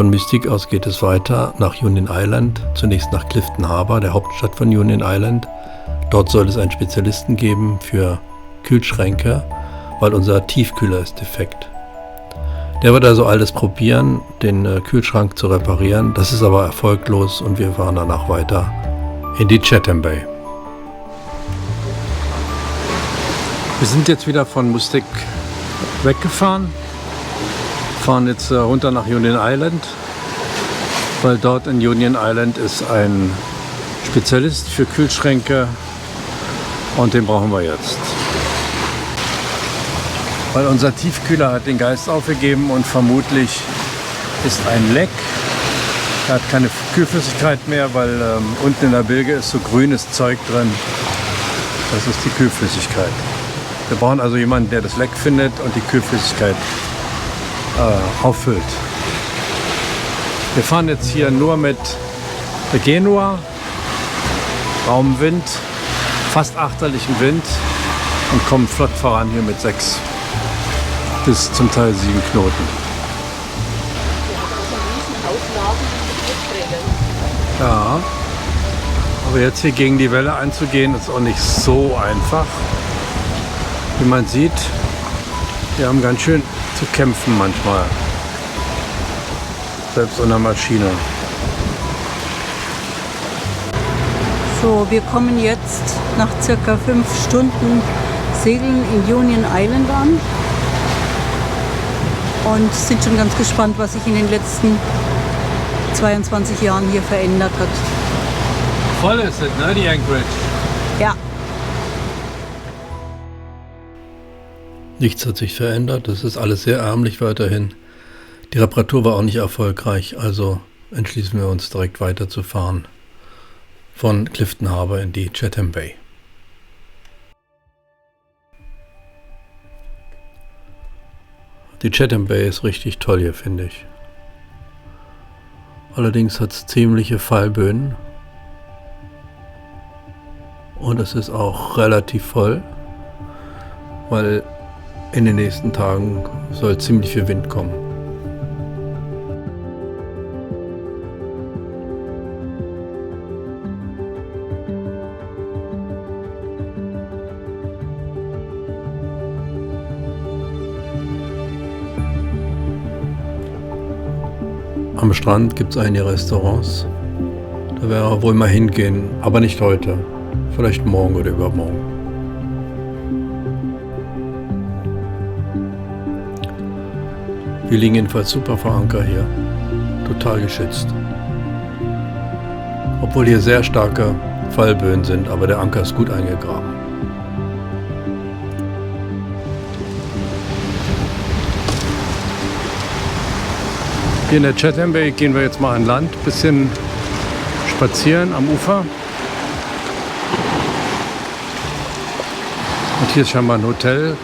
Von Mystique aus geht es weiter nach Union Island, zunächst nach Clifton Harbour, der Hauptstadt von Union Island. Dort soll es einen Spezialisten geben für Kühlschränke, weil unser Tiefkühler ist defekt. Der wird also alles probieren, den Kühlschrank zu reparieren. Das ist aber erfolglos und wir fahren danach weiter in die Chatham Bay. Wir sind jetzt wieder von Mystique weggefahren, fahren jetzt runter nach Union Island, weil dort in Union Island ist ein Spezialist für Kühlschränke und den brauchen wir jetzt. Weil unser Tiefkühler hat den Geist aufgegeben und vermutlich ist ein Leck. Er hat keine Kühlflüssigkeit mehr, weil unten in der Bilge ist so grünes Zeug drin. Das ist die Kühlflüssigkeit. Wir brauchen also jemanden, der das Leck findet und die Kühlflüssigkeit auffüllt. Wir fahren jetzt hier nur mit der Genua, Raumwind, fast achterlichen Wind und kommen flott voran hier mit 6 bis zum Teil 7 Knoten. Ja, aber jetzt hier gegen die Welle einzugehen, ist auch nicht so einfach. Wie man sieht, wir haben ganz schön zu kämpfen manchmal, selbst unter Maschine. So, wir kommen jetzt nach circa 5 Stunden Segeln in Union Island an und sind schon ganz gespannt, was sich in den letzten 22 Jahren hier verändert hat. Voll ist es, ne, die Anchorage? Ja. Nichts hat sich verändert, das ist alles sehr ärmlich weiterhin. Die Reparatur war auch nicht erfolgreich, also entschließen wir uns direkt weiterzufahren von Clifton Harbour in die Chatham Bay. Die Chatham Bay ist richtig toll hier, finde ich. Allerdings hat es ziemliche Fallböen und es ist auch relativ voll, weil in den nächsten Tagen soll ziemlich viel Wind kommen. Am Strand gibt es einige Restaurants. Da werden wir wohl mal hingehen, aber nicht heute. Vielleicht morgen oder übermorgen. Wir liegen jedenfalls super vor Anker hier. Total geschützt. Obwohl hier sehr starke Fallböen sind, aber der Anker ist gut eingegraben. Hier in der Chatham Bay gehen wir jetzt mal an Land, ein bisschen spazieren am Ufer. Und hier ist scheinbar ein Hotel.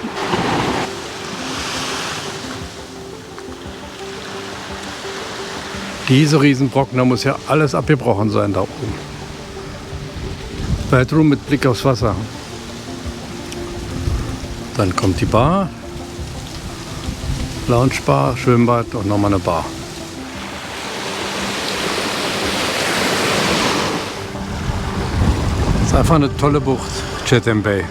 Diese Riesenbrocken, da muss ja alles abgebrochen sein da oben. Bedroom mit Blick aufs Wasser. Dann kommt die Bar, Loungebar, Schwimmbad und nochmal eine Bar. Das ist einfach eine tolle Bucht, Chatham Bay.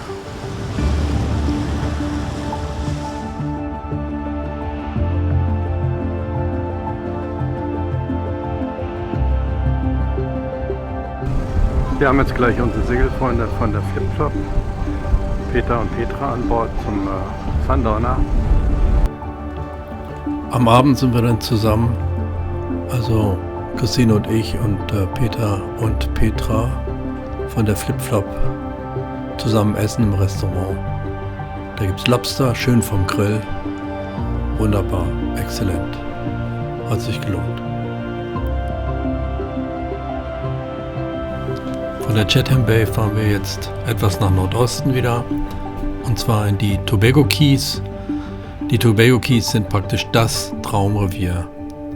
Wir haben jetzt gleich unsere Segelfreunde von der Flip-Flop, Peter und Petra, an Bord zum Sundowner. Am Abend sind wir dann zusammen, also Christine und ich und Peter und Petra von der Flip-Flop zusammen essen im Restaurant. Da gibt es Lobster, schön vom Grill. Wunderbar, exzellent. Hat sich gelohnt. Von der Chatham Bay fahren wir jetzt etwas nach Nordosten wieder, und zwar in die Tobago Keys. Die Tobago Keys sind praktisch das Traumrevier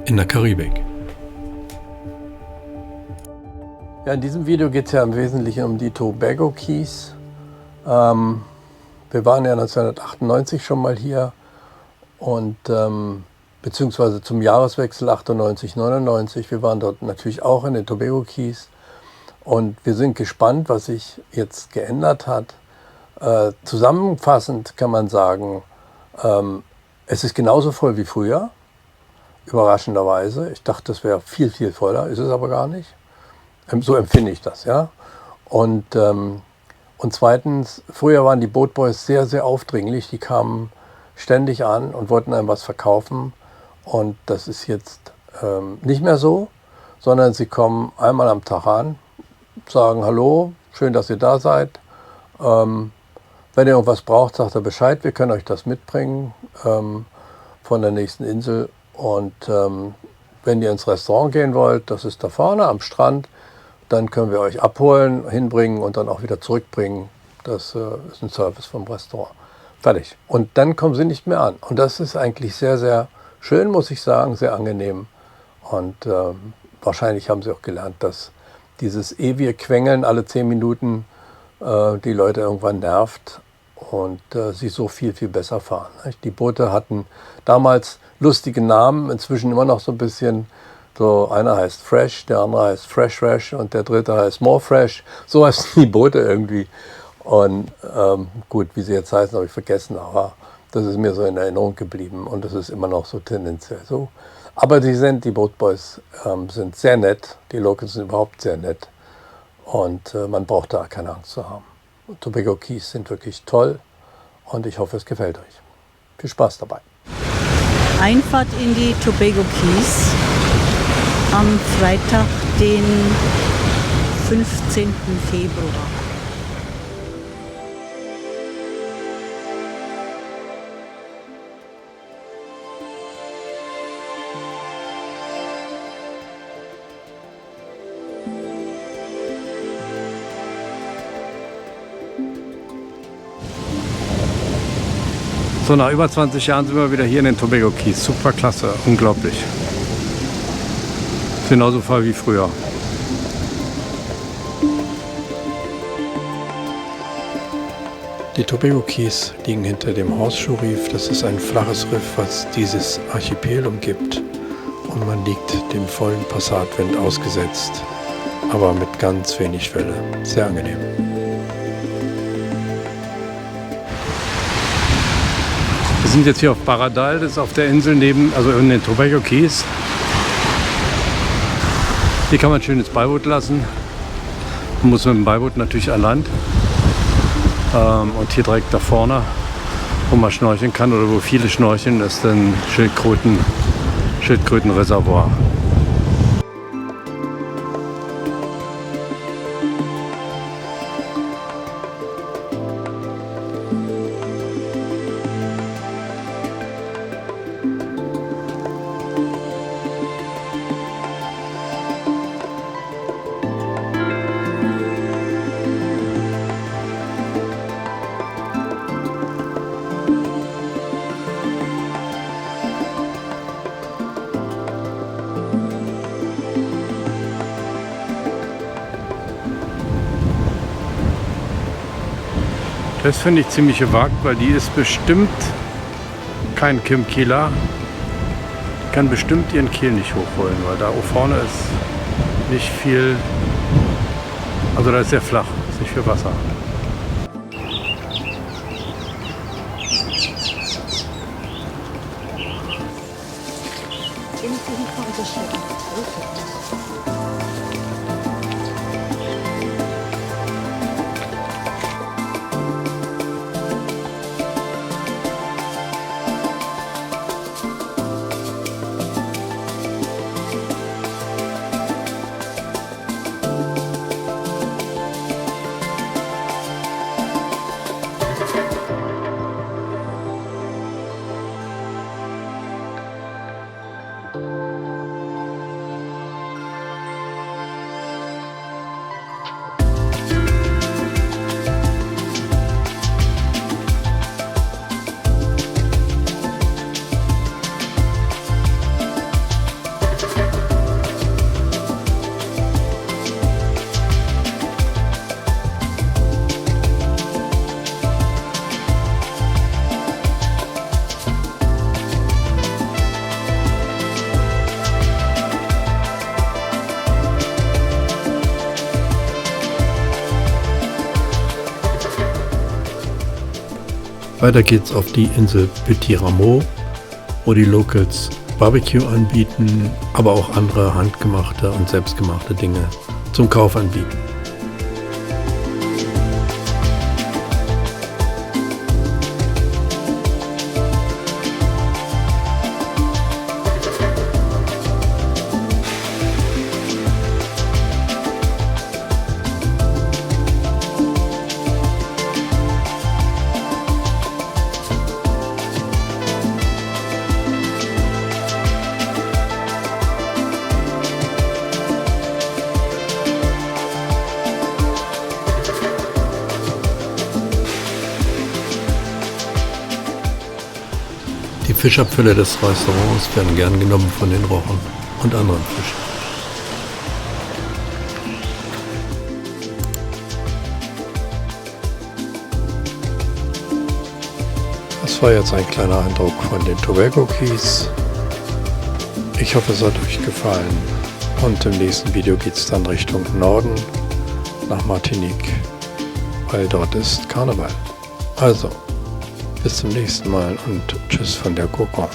in der Karibik. Ja, in diesem Video geht es ja im Wesentlichen um die Tobago Keys. Wir waren ja 1998 schon mal hier und beziehungsweise zum Jahreswechsel 98, 99. Wir waren dort natürlich auch in den Tobago Keys und wir sind gespannt, was sich jetzt geändert hat. Zusammenfassend kann man sagen, es ist genauso voll wie früher, überraschenderweise. Ich dachte, das wäre viel, viel voller, ist es aber gar nicht. So empfinde ich das, ja. Und zweitens, früher waren die Boat Boys sehr, sehr aufdringlich. Die kamen ständig an und wollten einem was verkaufen. Und das ist jetzt nicht mehr so, sondern sie kommen einmal am Tag an, sagen Hallo, schön, dass ihr da seid. Wenn ihr irgendwas braucht, sagt er Bescheid, wir können euch das mitbringen von der nächsten Insel. Und wenn ihr ins Restaurant gehen wollt, das ist da vorne am Strand, dann können wir euch abholen, hinbringen und dann auch wieder zurückbringen. Das ist ein Service vom Restaurant. Fertig. Und dann kommen sie nicht mehr an. Und das ist eigentlich sehr, sehr schön, muss ich sagen, sehr angenehm. Und wahrscheinlich haben sie auch gelernt, dass dieses ewige Quengeln alle 10 Minuten die Leute irgendwann nervt und sie so viel, viel besser fahren. Die Boote hatten damals lustige Namen, inzwischen immer noch so ein bisschen, so einer heißt Fresh, der andere heißt Fresh Fresh und der dritte heißt More Fresh. So heißen die Boote irgendwie. Und gut, wie sie jetzt heißen, habe ich vergessen, aber das ist mir so in Erinnerung geblieben und das ist immer noch so tendenziell so. Aber die Boat Boys sind sehr nett, die Locals sind überhaupt sehr nett. Und man braucht da keine Angst zu haben. Tobago Keys sind wirklich toll und ich hoffe, es gefällt euch. Viel Spaß dabei. Einfahrt in die Tobago Keys am Freitag, den 15. Februar. So, nach über 20 Jahren sind wir wieder hier in den Tobago Keys. Super klasse, unglaublich. Genauso voll wie früher. Die Tobago Keys liegen hinter dem Horseshoe Reef. Das ist ein flaches Riff, was dieses Archipel umgibt. Und man liegt dem vollen Passatwind ausgesetzt, aber mit ganz wenig Welle. Sehr angenehm. Wir sind jetzt hier auf Baradal, das ist auf der Insel neben, also in den Tobago Keys. Hier kann man schön ins Beiboot lassen. Man muss mit dem Beiboot natürlich an Land. Und hier direkt da vorne, wo man schnorcheln kann oder wo viele schnorcheln, ist ein Schildkrötenreservoir. Das finde ich ziemlich gewagt, weil die ist bestimmt kein Kimkila. Die kann bestimmt ihren Kiel nicht hochholen, weil da vorne ist nicht viel, also da ist sehr flach, ist nicht viel Wasser. Weiter geht's auf die Insel Petit Rameau, wo die Locals Barbecue anbieten, aber auch andere handgemachte und selbstgemachte Dinge zum Kauf anbieten. Die Fischabfälle des Restaurants werden gern genommen von den Rochen und anderen Fischen. Das war jetzt ein kleiner Eindruck von den Tobago Keys. Ich hoffe, es hat euch gefallen. Und im nächsten Video geht es dann Richtung Norden nach Martinique, weil dort ist Karneval. Also, bis zum nächsten Mal und tschüss von der Kokon.